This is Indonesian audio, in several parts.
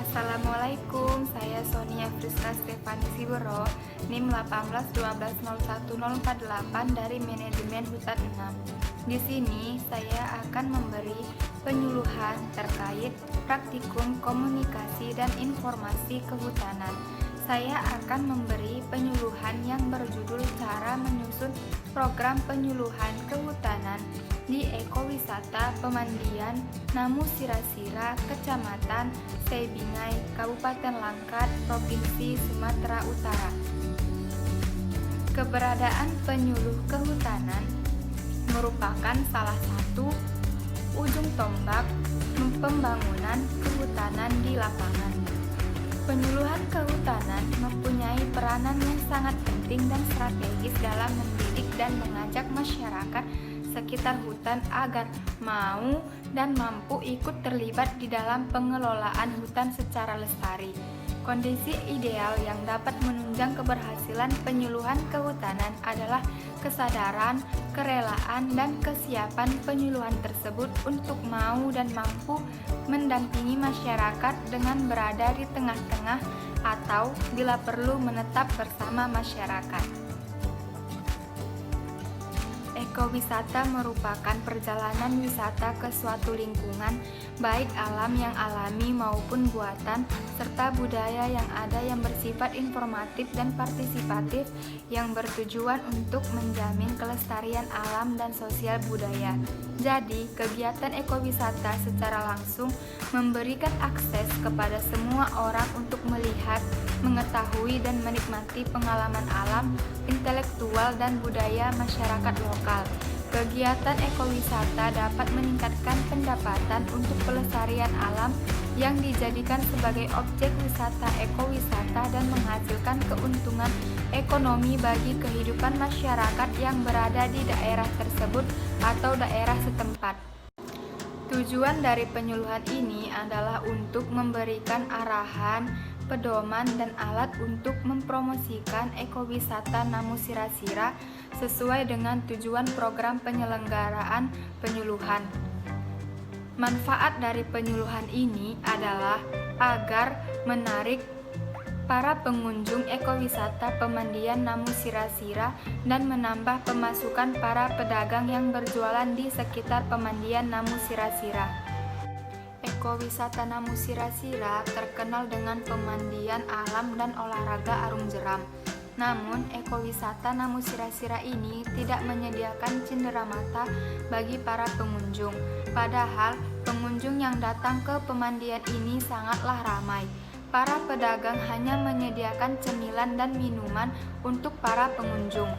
Assalamualaikum, saya Sonia Friska Stefani Sibero, NIM 1812010448 dari Manajemen Hutan 6. Di sini saya akan memberi penyuluhan terkait praktikum komunikasi dan informasi kehutanan. Saya akan memberi penyuluhan yang berjudul cara menyusun program penyuluhan kehutanan di Ekowisata Pemandian Namu Sirasira, Kecamatan Sebingai, Kabupaten Langkat, Provinsi Sumatera Utara. Keberadaan penyuluh kehutanan merupakan salah satu ujung tombak pembangunan kehutanan di lapangan. Penyuluhan kehutanan mempunyai peranan yang sangat penting dan strategis dalam mendidik dan mengajak masyarakat sekitar hutan agar mau dan mampu ikut terlibat di dalam pengelolaan hutan secara lestari. Kondisi ideal yang dapat menunjang keberhasilan penyuluhan kehutanan adalah kesadaran, kerelaan, dan kesiapan penyuluhan tersebut untuk mau dan mampu mendampingi masyarakat dengan berada di tengah-tengah atau bila perlu menetap bersama masyarakat. Ekowisata merupakan perjalanan wisata ke suatu lingkungan, baik alam yang alami maupun buatan, serta budaya yang ada yang bersifat informatif dan partisipatif yang bertujuan untuk menjamin kelestarian alam dan sosial budaya. Jadi, kegiatan ekowisata secara langsung memberikan akses kepada semua orang untuk melihat, mengetahui, dan menikmati pengalaman alam, intelektual, dan budaya masyarakat lokal. Kegiatan ekowisata dapat meningkatkan pendapatan untuk pelestarian alam yang dijadikan sebagai objek wisata ekowisata dan menghasilkan keuntungan ekonomi bagi kehidupan masyarakat yang berada di daerah tersebut atau daerah setempat. Tujuan dari penyuluhan ini adalah untuk memberikan arahan, pedoman, dan alat untuk mempromosikan ekowisata Namu Sirasira sesuai dengan tujuan program penyelenggaraan penyuluhan. Manfaat dari penyuluhan ini adalah agar menarik para pengunjung ekowisata pemandian Namu Sirasira dan menambah pemasukan para pedagang yang berjualan di sekitar pemandian Namu Sirasira. Ekowisata Namu Sirasira terkenal dengan pemandian alam dan olahraga arung jeram. Namun, ekowisata Namu Sirasira ini tidak menyediakan cenderamata bagi para pengunjung. Padahal, pengunjung yang datang ke pemandian ini sangatlah ramai. Para pedagang hanya menyediakan cemilan dan minuman untuk para pengunjung.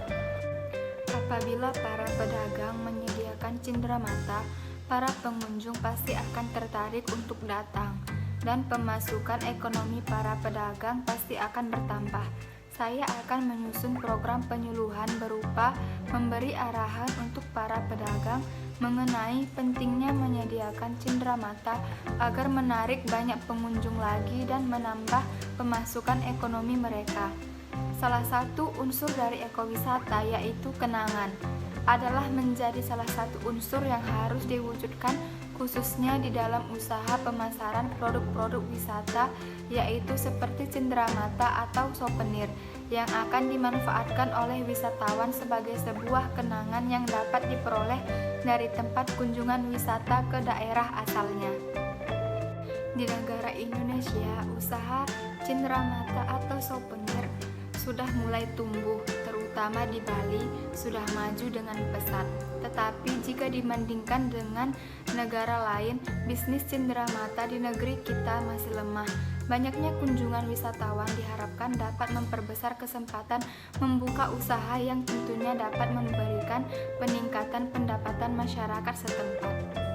Apabila para pedagang menyediakan cenderamata, para pengunjung pasti akan tertarik untuk datang, dan pemasukan ekonomi para pedagang pasti akan bertambah. Saya akan menyusun program penyuluhan berupa memberi arahan untuk para pedagang mengenai pentingnya menyediakan cenderamata agar menarik banyak pengunjung lagi dan menambah pemasukan ekonomi mereka. Salah satu unsur dari ekowisata yaitu kenangan adalah menjadi salah satu unsur yang harus diwujudkan khususnya di dalam usaha pemasaran produk-produk wisata, yaitu seperti cenderamata atau souvenir yang akan dimanfaatkan oleh wisatawan sebagai sebuah kenangan yang dapat diperoleh dari tempat kunjungan wisata ke daerah asalnya. Di negara Indonesia, usaha cenderamata atau souvenir sudah mulai tumbuh, terutama di Bali sudah maju dengan pesat. Tetapi jika dibandingkan dengan negara lain, bisnis cenderamata di negeri kita masih lemah. Banyaknya kunjungan wisatawan diharapkan dapat memperbesar kesempatan membuka usaha yang tentunya dapat memberikan peningkatan pendapatan masyarakat setempat.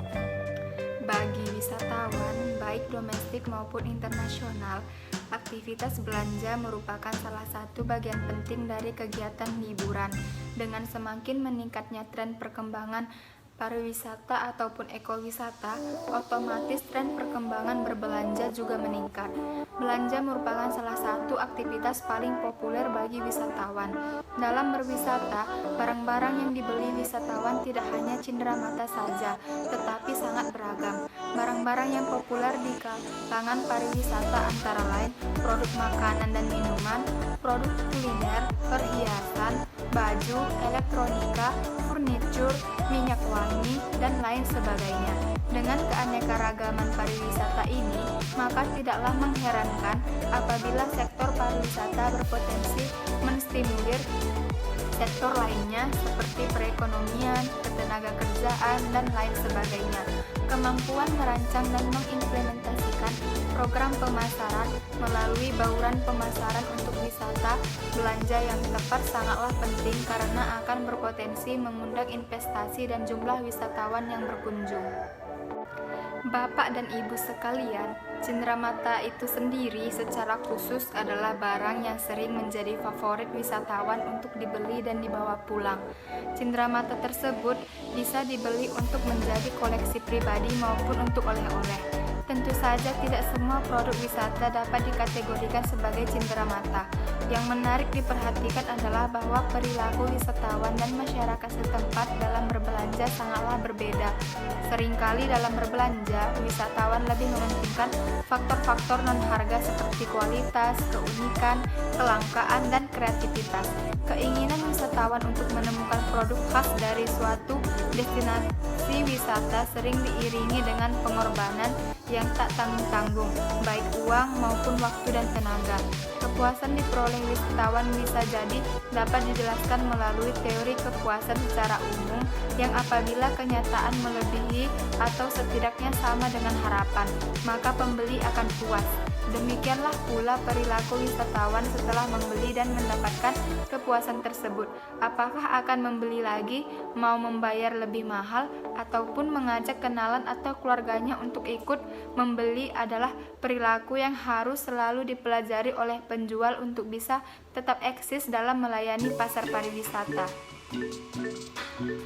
Bagi wisatawan, baik domestik maupun internasional, aktivitas belanja merupakan salah satu bagian penting dari kegiatan hiburan. Dengan semakin meningkatnya tren perkembangan pariwisata ataupun ekowisata, otomatis tren perkembangan berbelanja juga meningkat. Belanja merupakan salah satu aktivitas paling populer bagi wisatawan. Dalam berwisata, barang-barang yang dibeli wisatawan tidak hanya cenderamata saja, tetapi sangat beragam. Barang-barang yang populer di kalangan pariwisata antara lain produk makanan dan minuman, produk kuliner, perhiasan, baju, elektronika, furnitur, minyak wangi, dan lain sebagainya. Dengan keanekaragaman pariwisata ini, maka tidaklah mengherankan apabila sektor pariwisata berpotensi menstimulir sektor lainnya seperti perekonomian, ketenaga kerjaan, dan lain sebagainya. Kemampuan merancang dan mengimplementasikan program pemasaran melalui bauran pemasaran untuk wisata belanja yang tepat sangatlah penting karena akan berpotensi mengundang investasi dan jumlah wisatawan yang berkunjung. Bapak dan Ibu sekalian, cenderamata itu sendiri secara khusus adalah barang yang sering menjadi favorit wisatawan untuk dibeli dan dibawa pulang. Cenderamata tersebut bisa dibeli untuk menjadi koleksi pribadi maupun untuk oleh-oleh. Tentu saja tidak semua produk wisata dapat dikategorikan sebagai cenderamata. Yang menarik diperhatikan adalah bahwa perilaku wisatawan dan masyarakat setempat dalam berbelanja sangatlah berbeda. Seringkali dalam berbelanja, wisatawan lebih mementingkan faktor-faktor non-harga seperti kualitas, keunikan, kelangkaan, dan kreativitas. Keinginan wisatawan untuk menemukan produk khas dari suatu destinasi wisata sering diiringi dengan pengorbanan yang tak tanggung-tanggung, baik uang maupun waktu dan tenaga. Kepuasan diperoleh wisatawan bisa jadi dapat dijelaskan melalui teori kepuasan secara umum yang apabila kenyataan melebihi atau setidaknya sama dengan harapan, maka pembeli akan puas. Demikianlah pula perilaku wisatawan setelah membeli dan mendapatkan kepuasan tersebut. Apakah akan membeli lagi, mau membayar lebih mahal, ataupun mengajak kenalan atau keluarganya untuk ikut membeli adalah perilaku yang harus selalu dipelajari oleh penjual untuk bisa tetap eksis dalam melayani pasar pariwisata.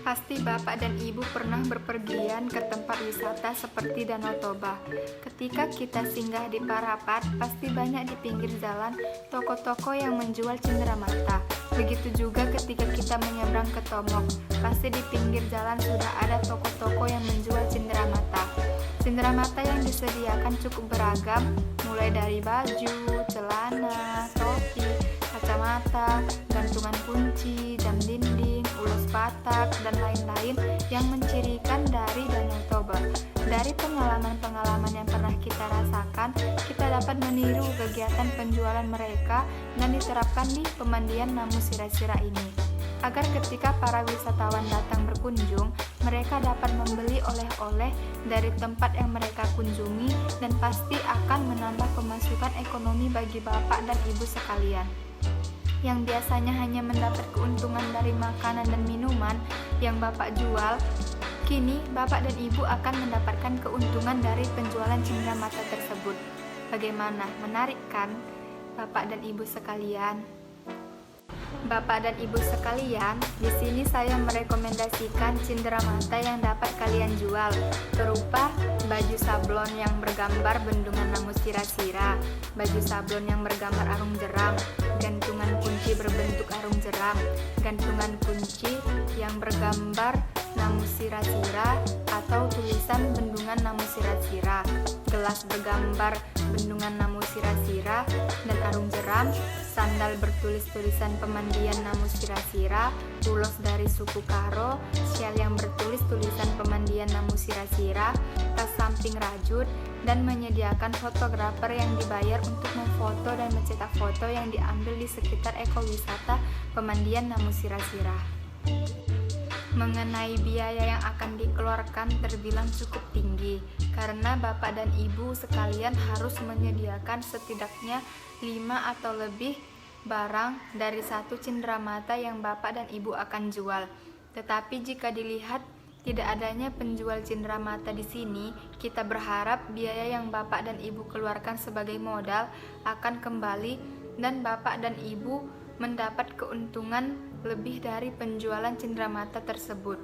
Pasti Bapak dan Ibu pernah berpergian ke tempat wisata seperti Danau Toba. Ketika kita singgah di Parapat, pasti banyak di pinggir jalan toko-toko yang menjual cenderamata. Begitu juga ketika kita menyeberang ke Tomok, pasti di pinggir jalan sudah ada toko-toko yang menjual cenderamata. Cenderamata yang disediakan cukup beragam, mulai dari baju, celana, topi, kacamata, gantungan kunci, jam dinding, ulos batak, dan lain-lain yang mencirikan dari Danau Toba. Dari pengalaman-pengalaman yang pernah kita rasakan, kita dapat meniru kegiatan penjualan mereka dan diterapkan di pemandian Namu Sira-Sira ini. Agar ketika para wisatawan datang berkunjung, mereka dapat membeli oleh-oleh dari tempat yang mereka kunjungi dan pasti akan menambah pemasukan ekonomi bagi Bapak dan Ibu sekalian. Yang biasanya hanya mendapat keuntungan dari makanan dan minuman yang Bapak jual, kini Bapak dan Ibu akan mendapatkan keuntungan dari penjualan cenderamata tersebut. Bagaimana? Menarik kan, Bapak dan Ibu sekalian? Bapak dan Ibu sekalian, di sini saya merekomendasikan cenderamata yang dapat kalian jual, berupa baju sablon yang bergambar bendungan Namu Sira-Sira, baju sablon yang bergambar arung jeram, gantungan kunci berbentuk arung jeram, gantungan kunci yang bergambar Namu Sira-Sira atau tulisan bendungan Namu Sira-Sira, gelas bergambar bendungan Namu Sira-Sira dan arung jeram, sandal bertulis tulisan pemandian Namu Sira-Sira, ulos dari suku Karo, syal yang bertulis tulisan pemandian Namu Sira-Sira, tas samping rajut, dan menyediakan fotografer yang dibayar untuk memfoto dan mencetak foto yang diambil di sekitar ekowisata pemandian Namu Sira-Sira. Mengenai biaya yang akan dikeluarkan terbilang cukup tinggi karena Bapak dan Ibu sekalian harus menyediakan setidaknya 5 atau lebih barang dari satu cenderamata yang Bapak dan Ibu akan jual. Tetapi jika dilihat tidak adanya penjual cenderamata di sini, kita berharap biaya yang Bapak dan Ibu keluarkan sebagai modal akan kembali dan Bapak dan Ibu mendapat keuntungan lebih dari penjualan cenderamata tersebut.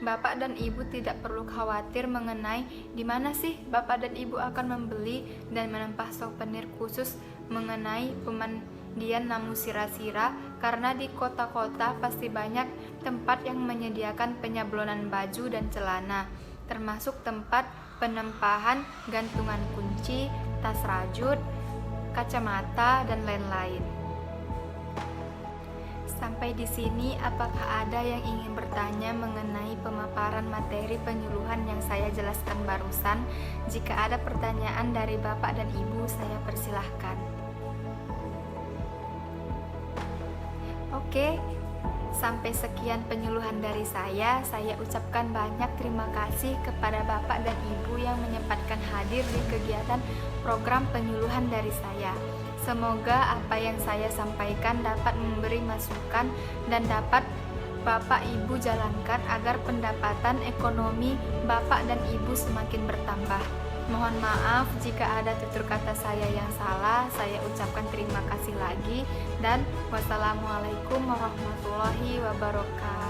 Bapak dan Ibu tidak perlu khawatir mengenai di mana sih Bapak dan Ibu akan membeli dan menempah souvenir khusus mengenai pemandian Namu Sira-Sira karena di kota-kota pasti banyak tempat yang menyediakan penyablonan baju dan celana, termasuk tempat penempahan, gantungan kunci, tas rajut, kacamata, dan lain-lain. Sampai di sini, apakah ada yang ingin bertanya mengenai pemaparan materi penyuluhan yang saya jelaskan barusan? Jika ada pertanyaan dari Bapak dan Ibu, saya persilahkan. Oke, sampai sekian penyuluhan dari saya. Saya ucapkan banyak terima kasih kepada Bapak dan Ibu yang menyempatkan hadir di kegiatan program penyuluhan dari saya. Semoga apa yang saya sampaikan dapat memberi masukan dan dapat Bapak Ibu jalankan agar pendapatan ekonomi Bapak dan Ibu semakin bertambah. Mohon maaf jika ada tutur kata saya yang salah. Saya ucapkan terima kasih lagi dan wassalamualaikum warahmatullahi wabarakatuh.